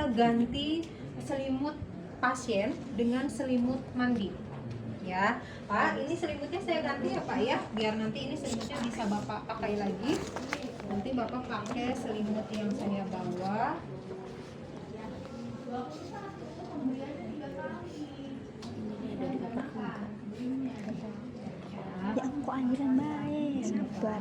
kita ganti selimut pasien dengan selimut mandi. Ya, Pak, ini selimutnya saya ganti ya Pak ya, biar nanti ini selimutnya bisa Bapak pakai lagi. Nanti Bapak pakai selimut yang saya bawa. Ya aku anjuran baik, sabar.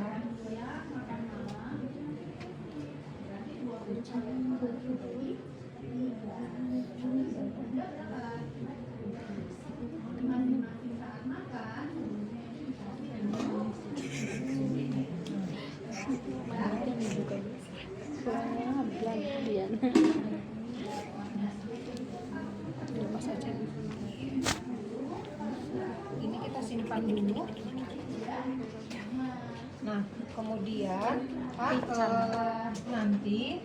Ini kita simpan dulu. Nah, kemudian Pak, nanti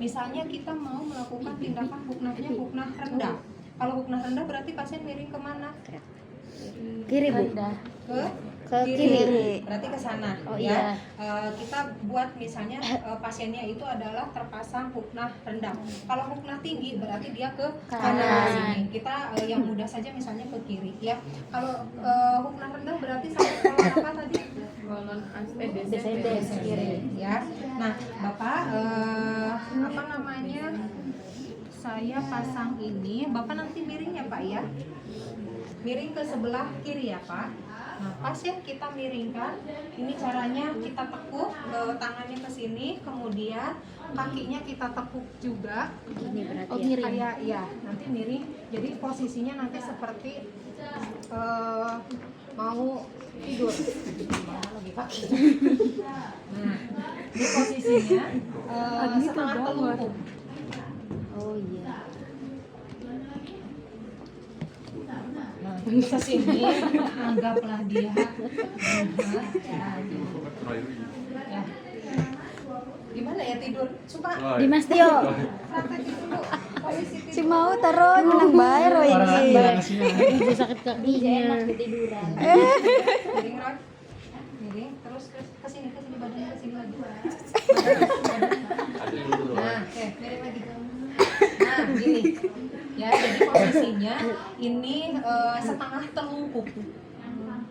misalnya kita mau melakukan tindakan huknahnya huknah rendah. Kalau huknah rendah berarti pasien miring kemana? Kiri Bu. Ke kiri. Berarti ke sana. Oh, ya. iya. Kita buat misalnya pasiennya itu adalah terpasang huknah rendah. Kalau huknah tinggi berarti dia ke kanan sini. Kita yang mudah saja misalnya ke kiri ya. Kalau huknah rendah berarti sama kolon apa tadi? Kolon Descendens kiri. Ya. Nah, Bapak apa namanya? Saya pasang ini, Bapak nanti miring ya Pak ya. Miring ke sebelah kiri ya Pak. Nah, pasien kita miringkan. Ini caranya kita tekuk tangannya ke sini, kemudian kakinya kita tekuk juga. Ini berarti Oh, ya. kayak ya, nanti miring. Jadi posisinya nanti seperti mau tidur. Lagi kaki. Nah, ini posisinya setengah telungkup. Oh iya. Nah, ke sini anggaplah dia ya. Gimana ya tidur? Coba Dimas Tio. praktekin dulu posisi tidur. Si mau taruh nang bayar loh ini. Itu sakit kakinya. Enak ketiduran. Miring, Ron. Miring, terus ke sini badannya ke sini lagi. Nah, oke, miring lagi. Nah, gini. Ya, jadi posisinya ini setengah telungkup.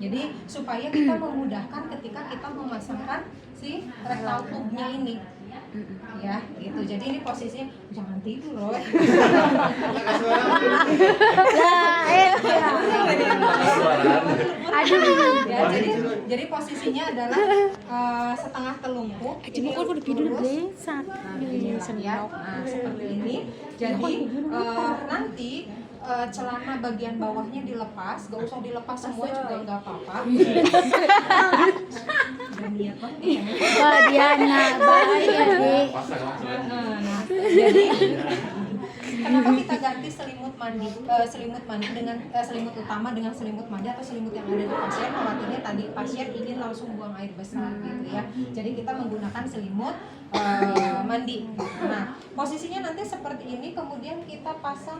Jadi supaya kita memudahkan ketika kita memasangkan si rectal tube-nya ini. Ya, gitu. Jadi ini posisinya jangan tidur, Roy. Aduh. Ya, jadi posisinya adalah setengah telungkup. Cuma kok udah tidur besak. Ini ya, nah seperti ini. Jadi nanti celana bagian bawahnya dilepas, gak usah dilepas semua juga nggak apa-apa. Dan niat banget ya. Wah, Diana baik ya, Di. Nah, jadi kenapa kita ganti selimut mandi dengan selimut utama dengan selimut mandi atau selimut yang ada di pasien? Khawatirnya tadi pasien ingin langsung buang air besar gitu ya. Jadi kita menggunakan selimut mandi. Nah, posisinya nanti seperti ini, kemudian kita pasang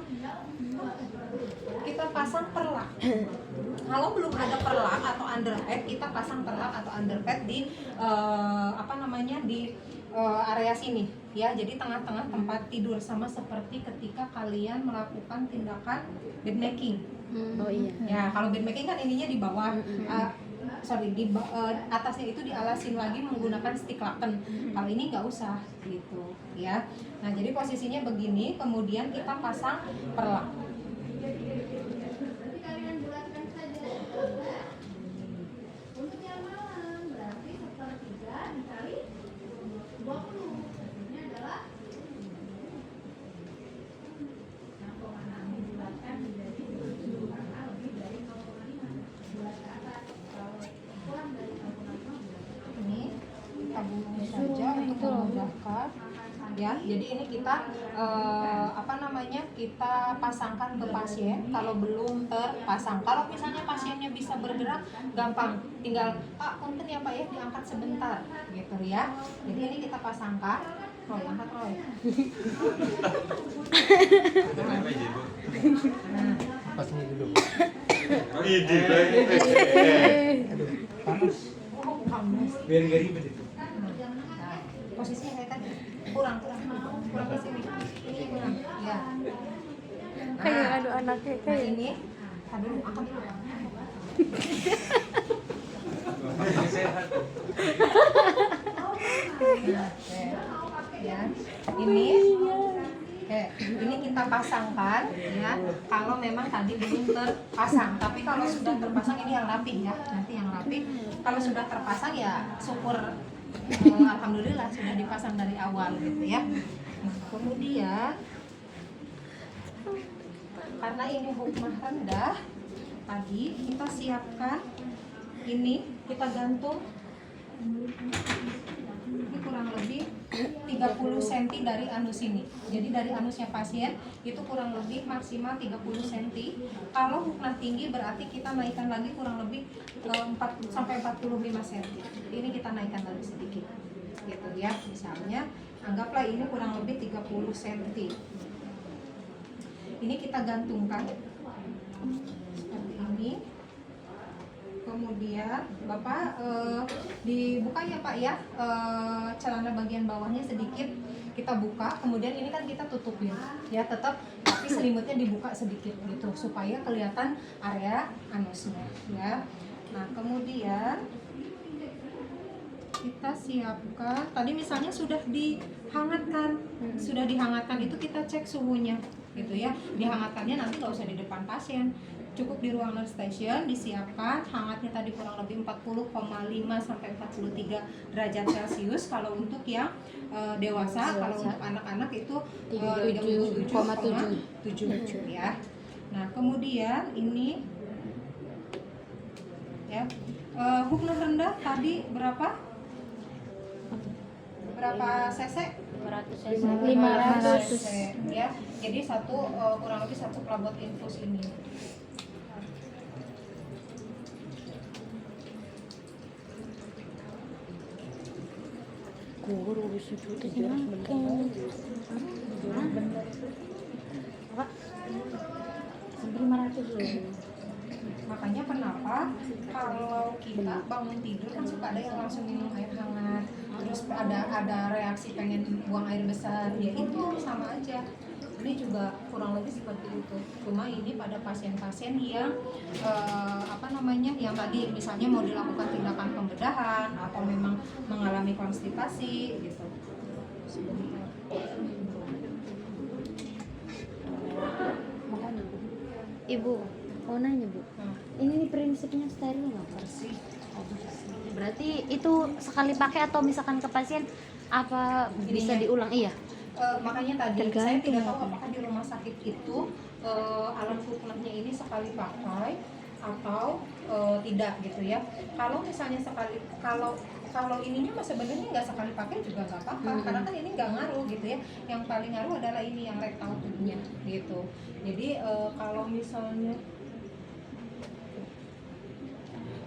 perlak. Kalau belum ada perlak atau underpad, kita pasang perlak atau underpad di di area sini ya. Jadi tengah-tengah tempat tidur, sama seperti ketika kalian melakukan tindakan bed making. Oh iya. Ya, kalau bed making kan ininya di bawah. Atasnya itu dialasin lagi menggunakan stick laken. Kalau ini nggak usah gitu ya. Nah, jadi posisinya begini, kemudian kita pasang perlak. Saja untuk memudahkan ya. Jadi ini kita kita pasangkan ke pasien kalau belum terpasang. Kalau misalnya pasiennya bisa bergerak, gampang, tinggal Pak punten ya Pak ya, diangkat sebentar gitu ya. Jadi ini kita pasangkan. Roy, angkat Roy. Nah, Pasnya dulu. panas. Biar gak ribet itu. Nah, posisinya kayak tadi kurang ke sini. Ini anaknya Nah kayak ini, dulu angkat dulu. Ya, ini kita pasangkan ya. Kalau memang tadi belum terpasang, tapi kalau sudah terpasang ini yang rapi ya. Nanti yang rapi. Kalau sudah terpasang ya syukur, alhamdulillah sudah dipasang dari awal gitu ya. Nah, kemudian karena ini hukmah rendah, tadi kita siapkan ini, kita gantung ini kurang lebih 30 cm dari anus ini. Jadi dari anusnya pasien itu kurang lebih maksimal 30 cm. Kalau huknah tinggi berarti kita naikkan lagi kurang lebih 4 sampai 45 cm. Ini kita naikkan lagi sedikit. Gitu ya. Misalnya anggaplah ini kurang lebih 30 cm. Ini kita gantungkan seperti ini. Kemudian Bapak dibuka ya Pak ya, celana bagian bawahnya sedikit kita buka. Kemudian ini kan kita tutupin ya, tetap tapi selimutnya dibuka sedikit gitu supaya kelihatan area anusnya ya. Nah kemudian kita siapkan, tadi misalnya sudah dihangatkan itu kita cek suhunya gitu ya. Dihangatkannya nanti nggak usah di depan pasien, cukup di ruang nurse station, disiapkan hangatnya tadi kurang lebih 40,5 sampai 43 derajat Celcius kalau untuk yang dewasa. Kalau untuk anak-anak itu 37,7 ya. Nah kemudian ini ya, huknah rendah tadi berapa cc? 500 ya. Jadi kurang lebih satu pelabot infus ini. guru disitu sampai 500 loh. Makanya kenapa kalau kita bangun tidur kan suka ada yang langsung minum air hangat, terus ada reaksi pengen buang air besar, ya itu sama aja. Ini juga kurang lebih seperti itu. Cuma ini pada pasien-pasien yang yang tadi misalnya mau dilakukan tindakan pembedahan atau memang mengalami konstipasi gitu. Sebentar. Ibu mau nanya Bu, ini prinsipnya steril nggak Bersih. berarti itu sekali pakai atau misalkan ke pasien apa bisa Ininya. diulang? Iya. Makanya tadi Tergantung. saya tidak tahu apakah di rumah sakit itu alat huknahnya ini sekali pakai atau tidak gitu ya. Kalau misalnya kalau ininya mah sebenarnya nggak sekali pakai juga nggak apa-apa, karena kan ini nggak ngaruh gitu ya. Yang paling ngaruh adalah ini yang rectal tube-nya gitu. Jadi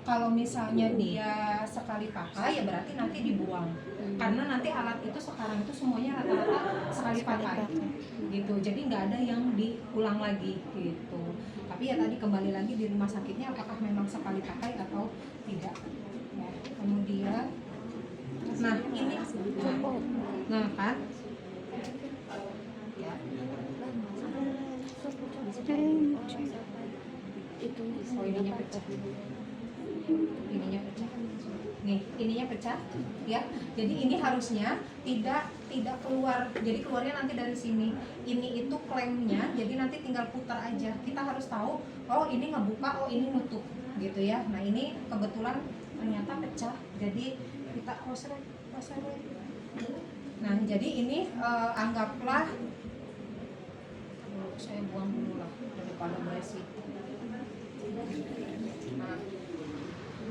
kalau misalnya dia sekali pakai ya berarti nanti dibuang, karena nanti alat itu sekarang itu semuanya rata-rata sekali pakai gitu. Jadi nggak ada yang diulang lagi gitu. Tapi ya tadi kembali lagi di rumah sakitnya apakah memang sekali pakai atau tidak ya. Kemudian nah ini nah kan ya. Oh ininya pecah. Ininya pecah. Nih, ininya pecah ya. Jadi ini harusnya tidak keluar. Jadi keluarnya nanti dari sini. Ini itu klemnya. Jadi nanti tinggal putar aja. Kita harus tahu oh ini ngebuka, oh ini nutup gitu ya. Nah, ini kebetulan ternyata pecah. Jadi kita Nah, jadi ini anggaplah saya buang dulu lah daripada berisi.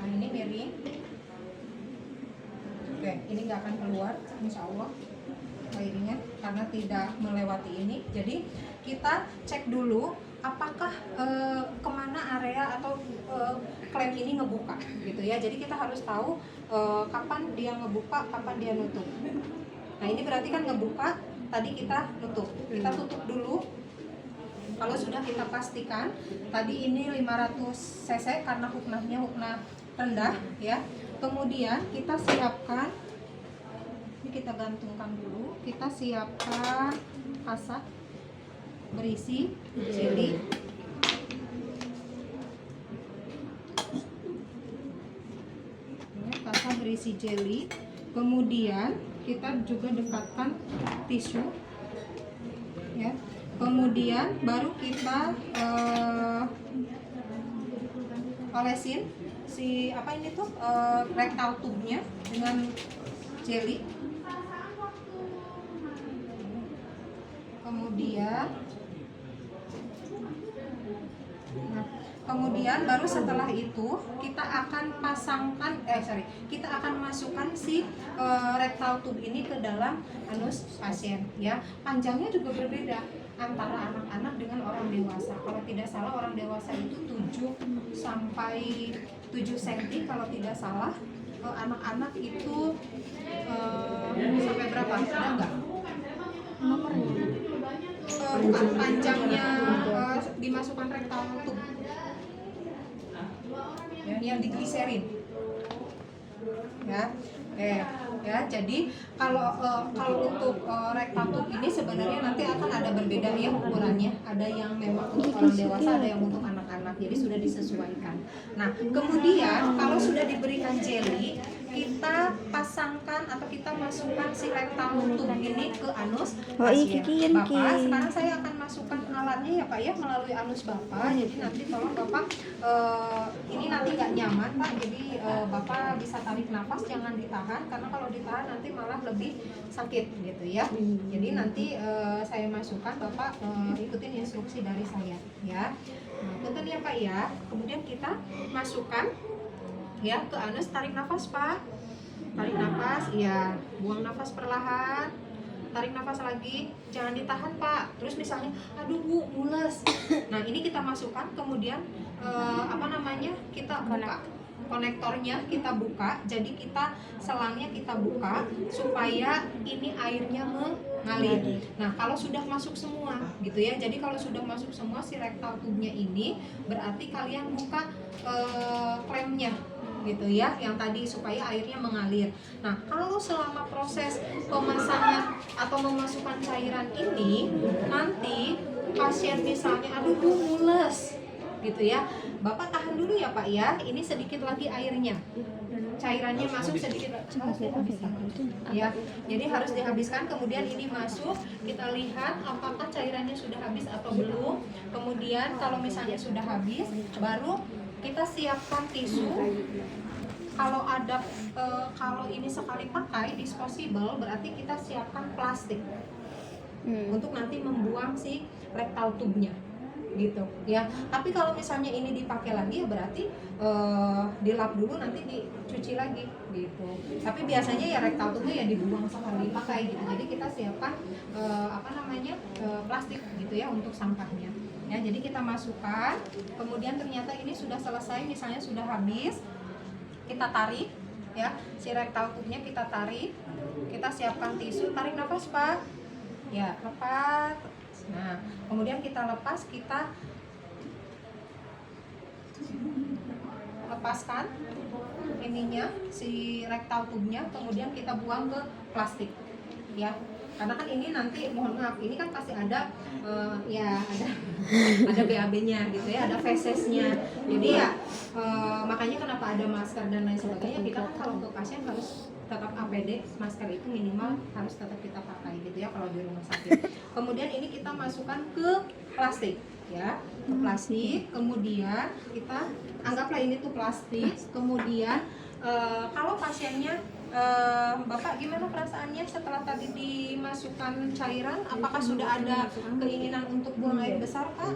Nah ini miring. Oke, ini nggak akan keluar, insya Allah airnya karena tidak melewati ini. Jadi kita cek dulu apakah kemana area atau klem ini ngebuka, gitu ya. Jadi kita harus tahu kapan dia ngebuka, kapan dia nutup. Nah ini berarti kan ngebuka, tadi kita nutup. Kita tutup dulu. Kalau sudah kita pastikan tadi ini 500 cc karena huknahnya huknah rendah ya. Kemudian kita siapkan, ini kita gantungkan dulu. Kita siapkan kasak berisi jelly. Ya, tasa berisi jelly. Kemudian kita juga dekatkan tisu, ya. Kemudian baru kita olesin si apa ini tuh rectal tube-nya dengan jelly. Kemudian baru setelah itu kita akan kita akan masukkan si rectal tube ini ke dalam anus pasien, ya. Panjangnya juga berbeda antara anak-anak dengan orang dewasa. Kalau tidak salah orang dewasa itu 7 sampai 7 cm, kalau tidak salah anak-anak itu sampai berapa? Ada enggak? Bukan panjangnya dimasukkan rectal tube, ya, yang digliserin, ya. Ya, jadi kalau untuk rectal tube ini sebenarnya nanti akan ada berbeda ya ukurannya. Ada yang memang untuk orang dewasa, ada yang untuk anak-anak. Jadi sudah disesuaikan. Nah, kemudian kalau sudah diberikan jelly, kita pasangkan atau kita masukkan si rectal tube ini ke anus pasien. Bapak, sekarang saya akan masukkan alatnya ya Pak ya, melalui anus Bapak. Jadi nanti tolong Bapak, ini nanti nggak nyaman Pak. Jadi Bapak bisa tarik nafas, jangan ditahan, karena kalau ditahan nanti malah lebih sakit gitu ya. Jadi nanti saya masukkan, Bapak ikutin instruksi dari saya ya. Nah, punten ya Pak ya. Kemudian kita masukkan ya ke anus, tarik nafas Pak, tarik nafas, ya, buang nafas perlahan, tarik nafas lagi, jangan ditahan Pak. Terus misalnya, aduh Bu, mules. Nah ini kita masukkan, kemudian kita buka konektornya, kita buka, jadi kita selangnya kita buka supaya ini airnya mengalir. Nah kalau sudah masuk semua gitu ya, jadi kalau sudah masuk semua si rectal tube-nya ini, berarti kalian buka klemnya gitu ya, yang tadi supaya airnya mengalir. Nah kalau selama proses pemasangan atau memasukkan cairan ini, nanti pasien misalnya aduh Bu mules gitu ya, Bapak tahan dulu ya Pak ya, ini sedikit lagi airnya, cairannya masuk sedikit ya, jadi harus dihabiskan. Kemudian ini masuk, kita lihat apakah cairannya sudah habis atau belum. Kemudian kalau misalnya sudah habis, baru kita siapkan tisu. Kalau ada kalau ini sekali pakai disposable, berarti kita siapkan plastik untuk nanti membuang si rectal tube-nya gitu ya. Tapi kalau misalnya ini dipakai lagi ya berarti dilap dulu, nanti dicuci lagi gitu. Tapi biasanya ya rectal tube-nya ya dibuang sekali pakai gitu. Jadi kita siapkan plastik gitu ya untuk sampahnya. Ya, jadi kita masukkan, kemudian ternyata ini sudah selesai, misalnya sudah habis, kita tarik ya, si rectal tube-nya kita tarik, kita siapkan tisu, tarik nafas Pak, ya lepas. Nah kemudian kita lepas, kita lepaskan ininya, si rectal tube-nya, kemudian kita buang ke plastik ya. Karena kan ini nanti, mohon maaf, ini kan pasti ada ada BAB-nya gitu ya, ada feses-nya. Jadi ya makanya kenapa ada masker dan lain sebagainya. Kita kan kalau untuk pasien harus tetap APD, masker itu minimal harus tetap kita pakai gitu ya kalau di rumah sakit. Kemudian ini kita masukkan ke plastik ya, ke plastik. Kemudian kita anggaplah ini tuh plastik. Kemudian kalau pasiennya Bapak gimana perasaannya setelah tadi dimasukkan cairan? Apakah sudah ada keinginan untuk buang air besar Pak?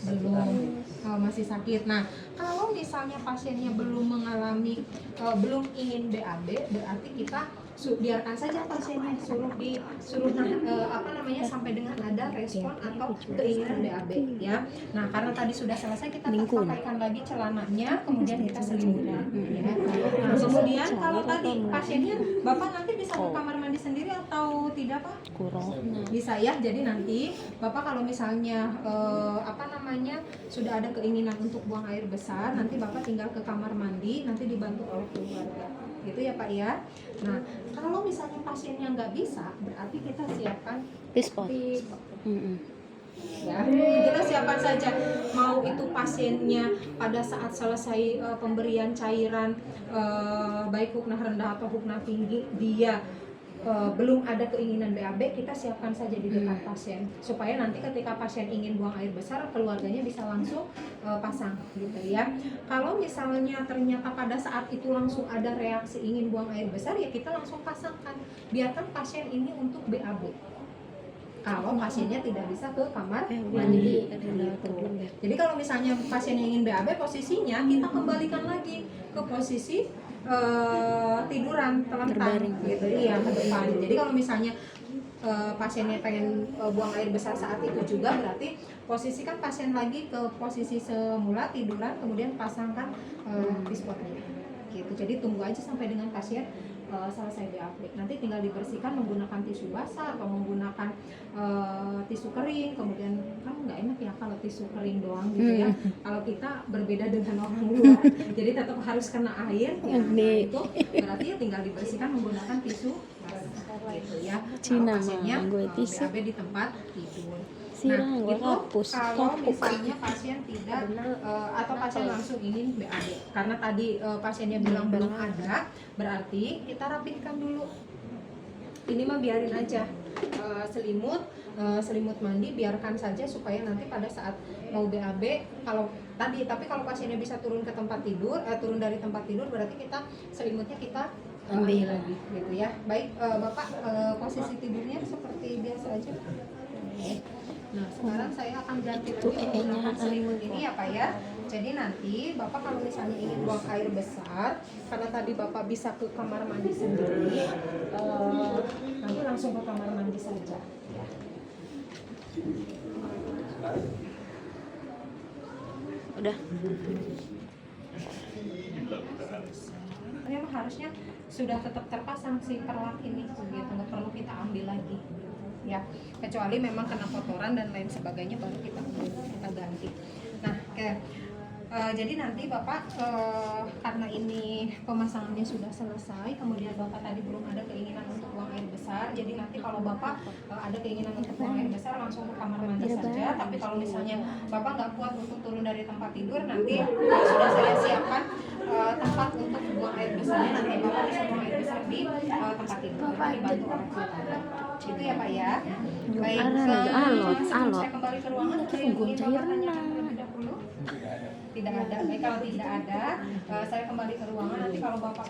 Belum, masih sakit. Nah kalau misalnya pasiennya belum mengalami, belum ingin BAB, berarti kita biarkan saja pasiennya, suruh sampai dengan ada respon atau keinginan BAB ya. Nah karena tadi sudah selesai, kita pakaikan lagi celananya, kemudian kita selimutkan ya. Nah, kemudian kalau tadi pasiennya Bapak nanti bisa ke kamar mandi sendiri atau tidak Pak? Bisa ya. Jadi nanti Bapak kalau misalnya sudah ada keinginan untuk buang air besar, nanti Bapak tinggal ke kamar mandi, nanti dibantu oleh keluarga gitu ya Pak ya. Nah kalau misalnya pasiennya nggak bisa, berarti kita siapkan Pispot. Ya, kita siapkan saja, mau itu pasiennya pada saat selesai pemberian cairan baik huknah rendah atau huknah tinggi, dia belum ada keinginan BAB, kita siapkan saja di dekat pasien supaya nanti ketika pasien ingin buang air besar, keluarganya bisa langsung pasang gitu ya. Kalau misalnya ternyata pada saat itu langsung ada reaksi ingin buang air besar, ya kita langsung pasangkan, biarkan pasien ini untuk BAB kalau pasiennya tidak bisa ke kamar mandi gitu. Jadi kalau misalnya pasien yang ingin BAB, posisinya kita kembalikan lagi ke posisi tiduran telentang gitu, iya, ke depan. Jadi kalau misalnya pasiennya pengen buang air besar saat itu juga, berarti posisikan pasien lagi ke posisi semula tiduran, kemudian pasangkan pispotnya gitu. Jadi tunggu aja sampai dengan pasien selesai BAB. Nanti tinggal dibersihkan menggunakan tisu basah atau menggunakan tisu kering. Kemudian kan nggak enak ya kalau tisu kering doang gitu ya. Kalau kita berbeda dengan orang luar, jadi tetap harus kena air. Ya, nah, itu berarti ya tinggal dibersihkan menggunakan tisu basah gitu ya. Kalau pasiennya BAB di tempat tidur. Nah, itu kalau misalnya pasien tidak atau pasien langsung ingin BAB, karena tadi pasiennya bilang belum ada, berarti kita rapihkan dulu. Ini mah biarin aja, selimut mandi biarkan saja supaya nanti pada saat mau BAB, tapi kalau pasiennya bisa turun ke tempat tidur, turun dari tempat tidur, berarti kita selimutnya kita ambil lagi gitu ya. Baik, Bapak, posisi tidurnya seperti biasa aja. Nah, sekarang saya akan ganti lagi menggunakan selimut ini ya Pak ya. Jadi nanti Bapak kalau misalnya ingin buang air besar, karena tadi Bapak bisa ke kamar mandi sendiri, nanti langsung ke kamar mandi saja ya. Udah. Memang harusnya sudah tetap terpasang si perlak ini gitu, nggak perlu kita ambil lagi ya, kecuali memang kena kotoran dan lain sebagainya baru kita ganti. Nah, jadi nanti Bapak karena ini pemasangannya sudah selesai, kemudian Bapak tadi belum ada keinginan untuk buang air besar, jadi nanti kalau Bapak ada keinginan untuk buang air besar langsung ke kamar mandi saja. Tapi kalau misalnya Bapak nggak kuat untuk turun dari tempat tidur, nanti sudah saya siapkan tempat untuk buang air besarnya, nanti Bapak bisa buang air besar di tempat tidur, dibantu orang tua tadi. Itu ya Pak ya. Baik, sebelum saya kembali ke ruangan, ada yang ingin Bapak tanyakan terlebih dahulu? Tidak ada. Baik, kalau tidak ada, saya kembali ke ruangan. Nanti kalau Bapak